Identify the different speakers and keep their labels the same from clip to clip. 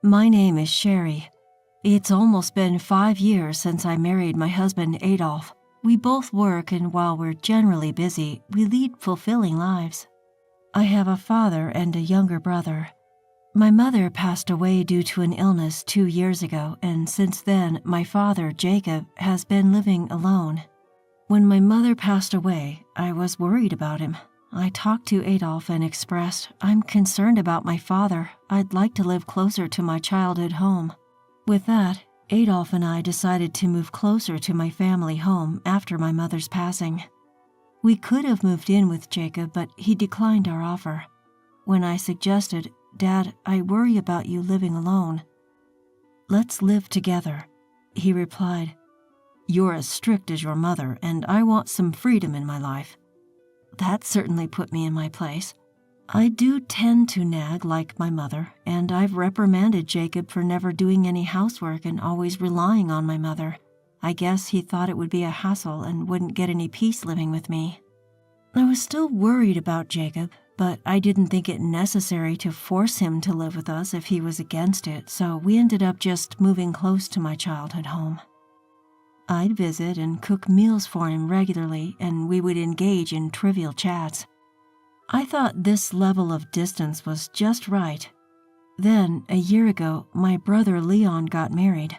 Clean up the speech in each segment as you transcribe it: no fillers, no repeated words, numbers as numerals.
Speaker 1: My name is Sherry. It's almost been 5 years since I married my husband Adolf. We both work, and while we're generally busy, we lead fulfilling lives. I have a father and a younger brother. My mother passed away due to an illness 2 years ago, and since then, my father, Jacob, has been living alone. When my mother passed away, I was worried about him. I talked to Adolf and expressed, "I'm concerned about my father. I'd like to live closer to my childhood home." With that, Adolf and I decided to move closer to my family home after my mother's passing. We could have moved in with Jacob, but he declined our offer. When I suggested, "Dad, I worry about you living alone." "Let's live together," he replied. "You're as strict as your mother, and I want some freedom in my life." That certainly put me in my place. I do tend to nag like my mother, and I've reprimanded Jacob for never doing any housework and always relying on my mother. I guess he thought it would be a hassle and wouldn't get any peace living with me. I was still worried about Jacob, but I didn't think it necessary to force him to live with us if he was against it, so we ended up just moving close to my childhood home. I'd visit and cook meals for him regularly, and we would engage in trivial chats. I thought this level of distance was just right. Then, a year ago, my brother Leon got married.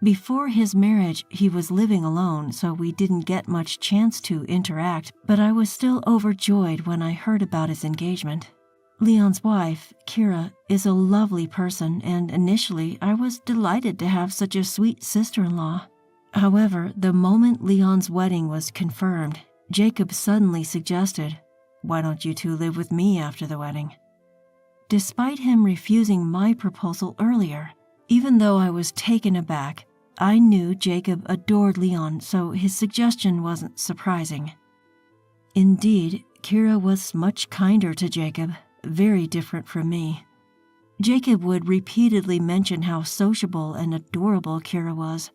Speaker 1: Before his marriage, he was living alone, so we didn't get much chance to interact, but I was still overjoyed when I heard about his engagement. Leon's wife, Kira, is a lovely person, and initially I was delighted to have such a sweet sister-in-law. However, the moment Leon's wedding was confirmed, Jacob suddenly suggested, "Why don't you two live with me after the wedding?" Despite him refusing my proposal earlier, even though I was taken aback, I knew Jacob adored Leon, so his suggestion wasn't surprising. Indeed, Kira was much kinder to Jacob, very different from me. Jacob would repeatedly mention how sociable and adorable Kira was.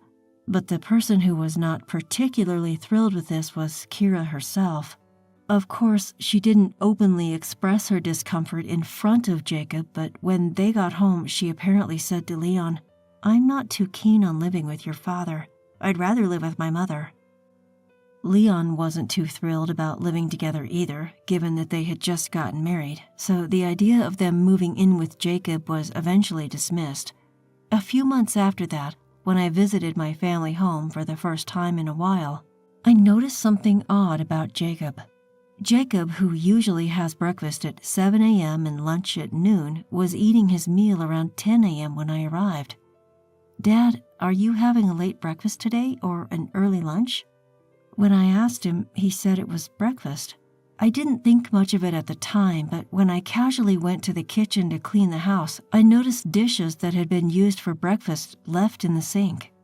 Speaker 1: But the person who was not particularly thrilled with this was Kira herself. Of course, she didn't openly express her discomfort in front of Jacob, but when they got home, she apparently said to Leon, "I'm not too keen on living with your father. I'd rather live with my mother." Leon wasn't too thrilled about living together either, given that they had just gotten married, so the idea of them moving in with Jacob was eventually dismissed. A few months after that, when I visited my family home for the first time in a while, I noticed something odd about Jacob. Jacob, who usually has breakfast at 7 a.m. and lunch at noon, was eating his meal around 10 a.m. when I arrived. "Dad, are you having a late breakfast today or an early lunch?" When I asked him, he said it was breakfast. I didn't think much of it at the time, but when I casually went to the kitchen to clean the house, I noticed dishes that had been used for breakfast left in the sink.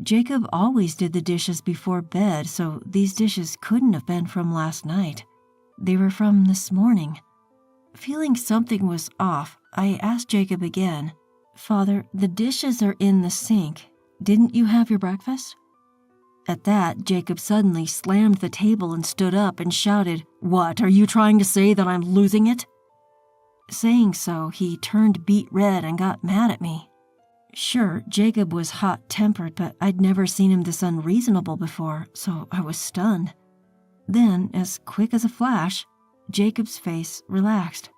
Speaker 1: Jacob always did the dishes before bed, so these dishes couldn't have been from last night. They were from this morning. Feeling something was off, I asked Jacob again, "Father, the dishes are in the sink. Didn't you have your breakfast?" At that, Jacob suddenly slammed the table and stood up and shouted, "What, are you trying to say that I'm losing it?" Saying so, he turned beet red and got mad at me. Sure, Jacob was hot-tempered, but I'd never seen him this unreasonable before, so I was stunned. Then, as quick as a flash, Jacob's face relaxed.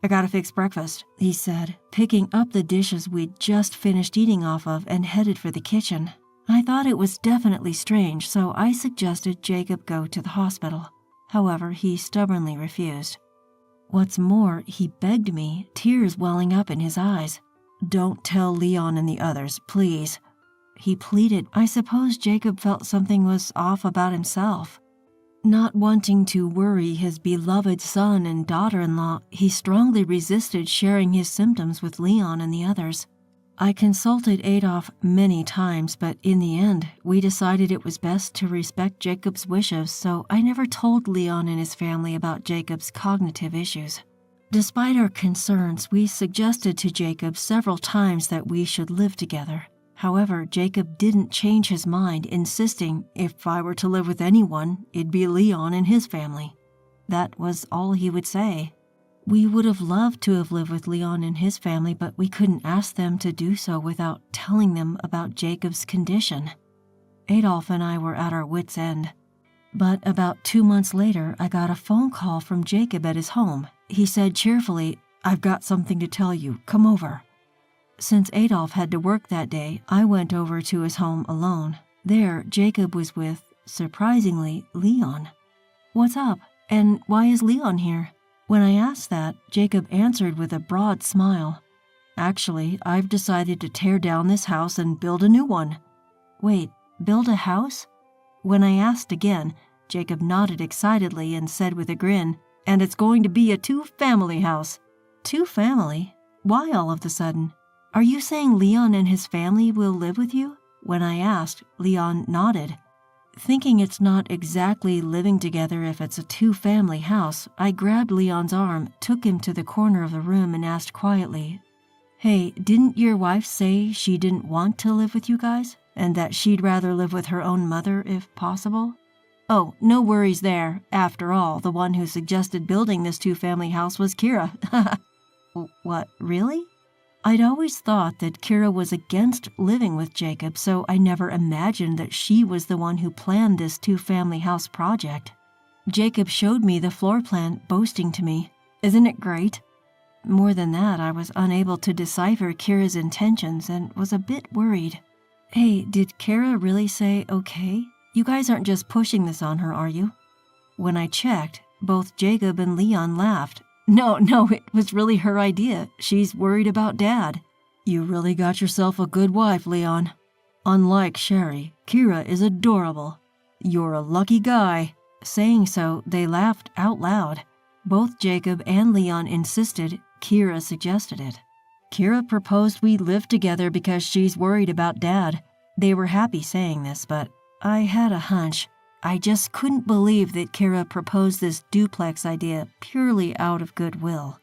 Speaker 1: "I gotta fix breakfast," he said, picking up the dishes we'd just finished eating off of and headed for the kitchen. I thought it was definitely strange, so I suggested Jacob go to the hospital. However, he stubbornly refused. What's more, he begged me, tears welling up in his eyes. "Don't tell Leon and the others, please," he pleaded. I suppose Jacob felt something was off about himself. Not wanting to worry his beloved son and daughter-in-law, he strongly resisted sharing his symptoms with Leon and the others. I consulted Adolf many times, but in the end, we decided it was best to respect Jacob's wishes, so I never told Leon and his family about Jacob's cognitive issues. Despite our concerns, we suggested to Jacob several times that we should live together. However, Jacob didn't change his mind, insisting if I were to live with anyone, it'd be Leon and his family. That was all he would say. We would have loved to have lived with Leon and his family, but we couldn't ask them to do so without telling them about Jacob's condition. Adolf and I were at our wits' end. But about 2 months later, I got a phone call from Jacob at his home. He said cheerfully, "I've got something to tell you. Come over." Since Adolf had to work that day, I went over to his home alone. There, Jacob was with, surprisingly, Leon. "What's up? And why is Leon here?" When I asked that, Jacob answered with a broad smile. "Actually, I've decided to tear down this house and build a new one." "Wait, build a house?" When I asked again, Jacob nodded excitedly and said with a grin, "And it's going to be a 2-family house." "2-family? Why all of a sudden? Are you saying Leon and his family will live with you?" When I asked, Leon nodded. Thinking it's not exactly living together if it's a 2-family house, I grabbed Leon's arm, took him to the corner of the room and asked quietly, "Hey, didn't your wife say she didn't want to live with you guys? And that she'd rather live with her own mother if possible?" "Oh, no worries there. After all, the one who suggested building this 2-family house was Kira." "What, really?" I'd always thought that Kira was against living with Jacob, so I never imagined that she was the one who planned this 2-family house project. Jacob showed me the floor plan, boasting to me, "Isn't it great?" More than that, I was unable to decipher Kira's intentions and was a bit worried. "Hey, did Kira really say okay? You guys aren't just pushing this on her, are you?" When I checked, both Jacob and Leon laughed. No, it was really her idea. She's worried about Dad." "You really got yourself a good wife, Leon. Unlike Sherry, Kira is adorable. You're a lucky guy." Saying so, they laughed out loud. Both Jacob and Leon insisted Kira suggested it. Kira proposed we live together because she's worried about Dad. They were happy saying this, but I had a hunch. I just couldn't believe that Kira proposed this duplex idea purely out of goodwill.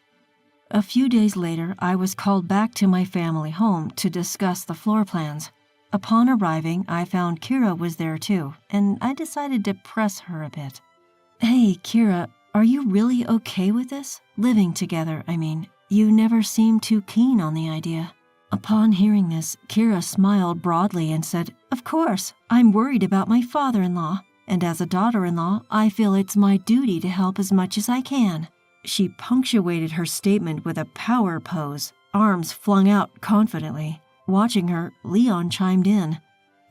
Speaker 1: A few days later, I was called back to my family home to discuss the floor plans. Upon arriving, I found Kira was there too, and I decided to press her a bit. "Hey, Kira, are you really okay with this? Living together, I mean. You never seemed too keen on the idea." Upon hearing this, Kira smiled broadly and said, "Of course, I'm worried about my father-in-law. And as a daughter-in-law, I feel it's my duty to help as much as I can." She punctuated her statement with a power pose, arms flung out confidently. Watching her, Leon chimed in.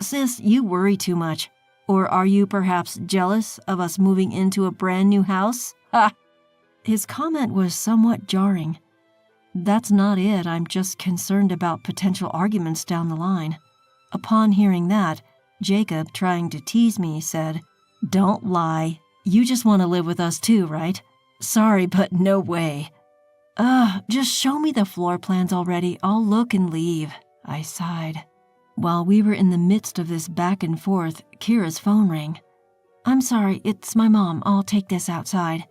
Speaker 1: "Sis, you worry too much. Or are you perhaps jealous of us moving into a brand new house?" Ha! His comment was somewhat jarring. "That's not it. I'm just concerned about potential arguments down the line." Upon hearing that, Jacob, trying to tease me, said, "Don't lie. You just want to live with us too, right? Sorry, but no way." Just show me the floor plans already. I'll look and leave," I sighed. While we were in the midst of this back and forth, Kira's phone rang. "I'm sorry, it's my mom. I'll take this outside,"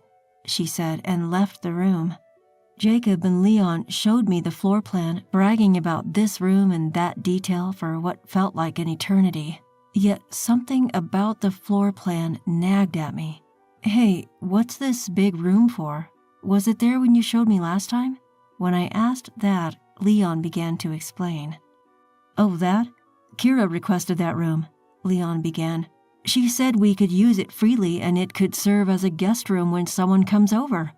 Speaker 1: she said and left the room. Jacob and Leon showed me the floor plan, bragging about this room and that detail for what felt like an eternity. Yet something about the floor plan nagged at me. "Hey, what's this big room for? Was it there when you showed me last time?" When I asked that, Leon began to explain. "Oh, that? Kira requested that room," Leon began. "She said we could use it freely and it could serve as a guest room when someone comes over."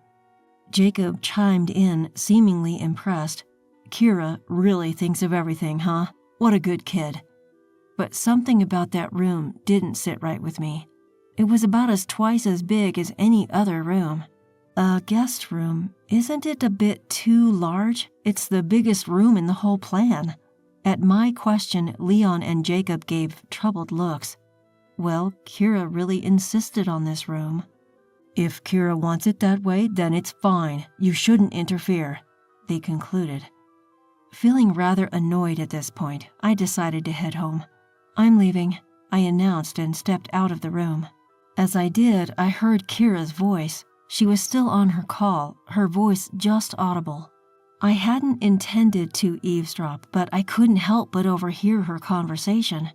Speaker 1: Jacob chimed in, seemingly impressed. "Kira really thinks of everything, huh? What a good kid." But something about that room didn't sit right with me. It was about twice as big as any other room. A guest room, isn't it a bit too large? It's the biggest room in the whole plan. At my question, Leon and Jacob gave troubled looks. Well, Kira really insisted on this room. "If Kira wants it that way, then it's fine. You shouldn't interfere," they concluded. Feeling rather annoyed at this point, I decided to head home. "I'm leaving," I announced and stepped out of the room. As I did, I heard Kira's voice. She was still on her call, her voice just audible. I hadn't intended to eavesdrop, but I couldn't help but overhear her conversation.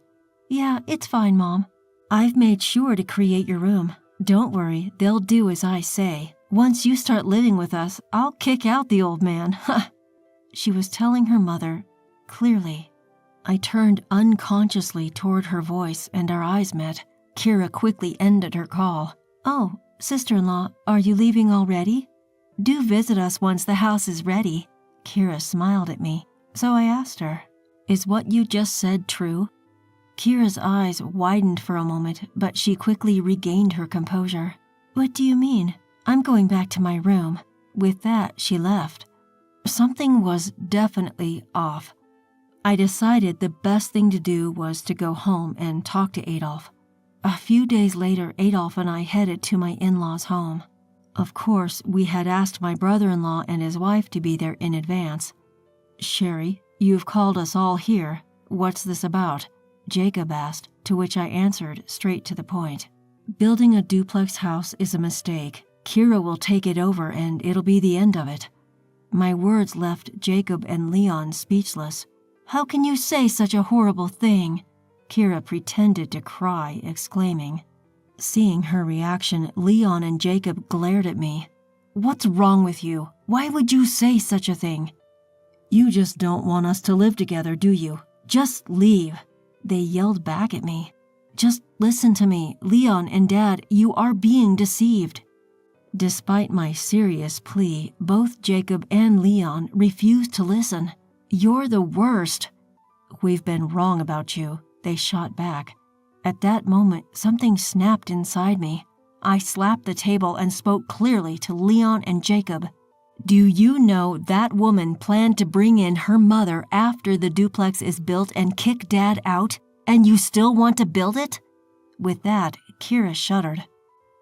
Speaker 1: "Yeah, it's fine, Mom. I've made sure to create your room. Don't worry, they'll do as I say. Once you start living with us, I'll kick out the old man. She was telling her mother, clearly. I turned unconsciously toward her voice and our eyes met. Kira quickly ended her call. Oh, sister-in-law, are you leaving already? Do visit us once the house is ready. Kira smiled at me, so I asked her, is what you just said true? Kira's eyes widened for a moment, but she quickly regained her composure. What do you mean? I'm going back to my room. With that, she left. Something was definitely off. I decided the best thing to do was to go home and talk to Adolf. A few days later, Adolf and I headed to my in-laws' home. Of course, we had asked my brother-in-law and his wife to be there in advance. Sherry, you've called us all here. What's this about? Jacob asked, to which I answered straight to the point. Building a duplex house is a mistake. Kira will take it over and it'll be the end of it. My words left Jacob and Leon speechless. How can you say such a horrible thing? Kira pretended to cry, exclaiming. Seeing her reaction, Leon and Jacob glared at me. What's wrong with you? Why would you say such a thing? You just don't want us to live together, do you? Just leave. They yelled back at me. Just listen to me, Leon and Dad, you are being deceived. Despite my serious plea, both Jacob and Leon refused to listen. You're the worst. We've been wrong about you, they shot back. At that moment, something snapped inside me. I slapped the table and spoke clearly to Leon and Jacob. Do you know that woman planned to bring in her mother after the duplex is built and kick Dad out, and you still want to build it? With that, Kira shuddered.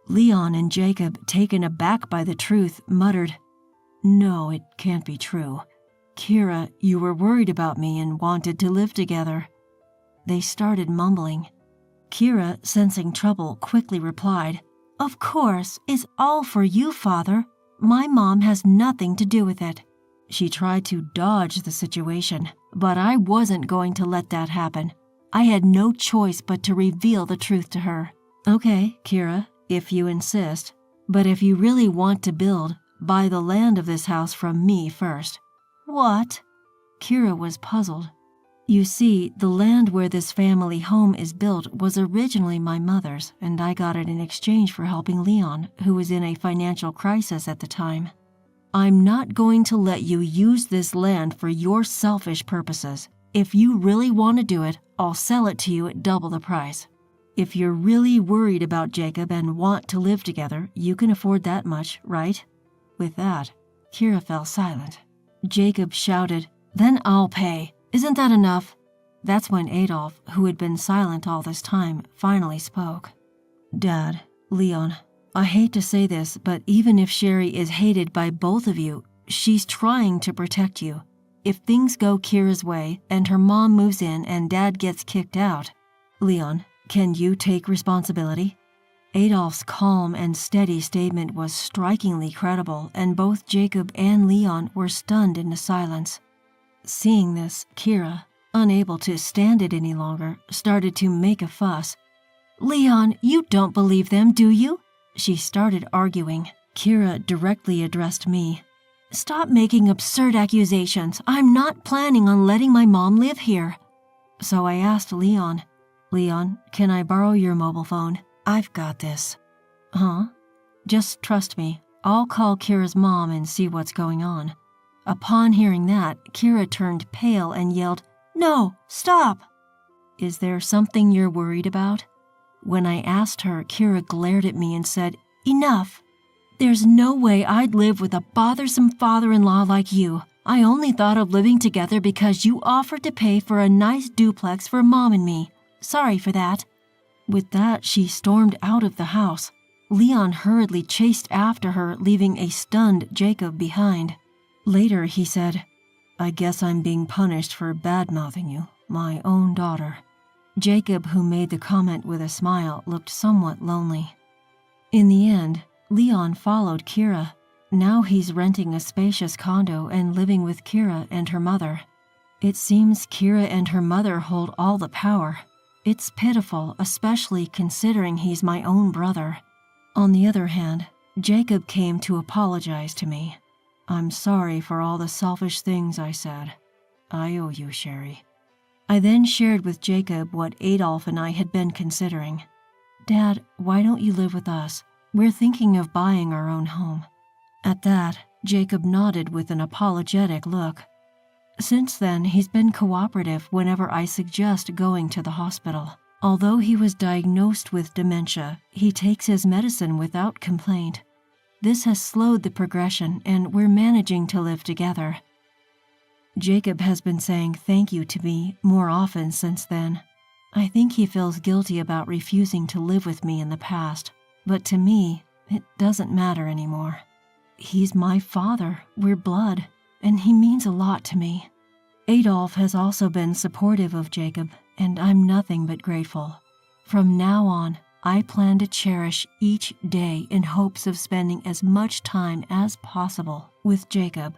Speaker 1: Leon and Jacob, taken aback by the truth, muttered, No, it can't be true. Kira, you were worried about me and wanted to live together. They started mumbling. Kira, sensing trouble, quickly replied, Of course, it's all for you, Father. My mom has nothing to do with it. She tried to dodge the situation, but I wasn't going to let that happen. I had no choice but to reveal the truth to her. Okay, Kira, if you insist, but if you really want to build, buy the land of this house from me first. What? Kira was puzzled. You see, the land where this family home is built was originally my mother's, and I got it in exchange for helping Leon, who was in a financial crisis at the time. I'm not going to let you use this land for your selfish purposes. If you really want to do it, I'll sell it to you at double the price. If you're really worried about Jacob and want to live together, you can afford that much, right? With that, Kira fell silent. Jacob shouted, Then I'll pay. Isn't that enough? That's when Adolf, who had been silent all this time, finally spoke. Dad, Leon, I hate to say this, but even if Sherry is hated by both of you, she's trying to protect you. If things go Kira's way and her mom moves in and Dad gets kicked out, Leon, can you take responsibility? Adolf's calm and steady statement was strikingly credible, and both Jacob and Leon were stunned into silence. Seeing this, Kira, unable to stand it any longer, started to make a fuss. Leon, you don't believe them, do you? She started arguing. Kira directly addressed me. Stop making absurd accusations. I'm not planning on letting my mom live here. So I asked Leon, Leon, can I borrow your mobile phone? I've got this. Huh? Just trust me. I'll call Kira's mom and see what's going on. Upon hearing that, Kira turned pale and yelled, No, stop! Is there something you're worried about? When I asked her, Kira glared at me and said, Enough! There's no way I'd live with a bothersome father-in-law like you. I only thought of living together because you offered to pay for a nice duplex for Mom and me. Sorry for that. With that, she stormed out of the house. Leon hurriedly chased after her, leaving a stunned Jacob behind. Later, he said, I guess I'm being punished for bad-mouthing you, my own daughter. Jacob, who made the comment with a smile, looked somewhat lonely. In the end, Leon followed Kira. Now he's renting a spacious condo and living with Kira and her mother. It seems Kira and her mother hold all the power. It's pitiful, especially considering he's my own brother. On the other hand, Jacob came to apologize to me. I'm sorry for all the selfish things I said. I owe you, Sherry. I then shared with Jacob what Adolf and I had been considering. Dad, why don't you live with us? We're thinking of buying our own home. At that, Jacob nodded with an apologetic look. Since then, he's been cooperative whenever I suggest going to the hospital. Although he was diagnosed with dementia, he takes his medicine without complaint. This has slowed the progression, and we're managing to live together. Jacob has been saying thank you to me more often since then. I think he feels guilty about refusing to live with me in the past, but to me, it doesn't matter anymore. He's my father, we're blood, and he means a lot to me. Adolf has also been supportive of Jacob, and I'm nothing but grateful. From now on, I plan to cherish each day in hopes of spending as much time as possible with Jacob.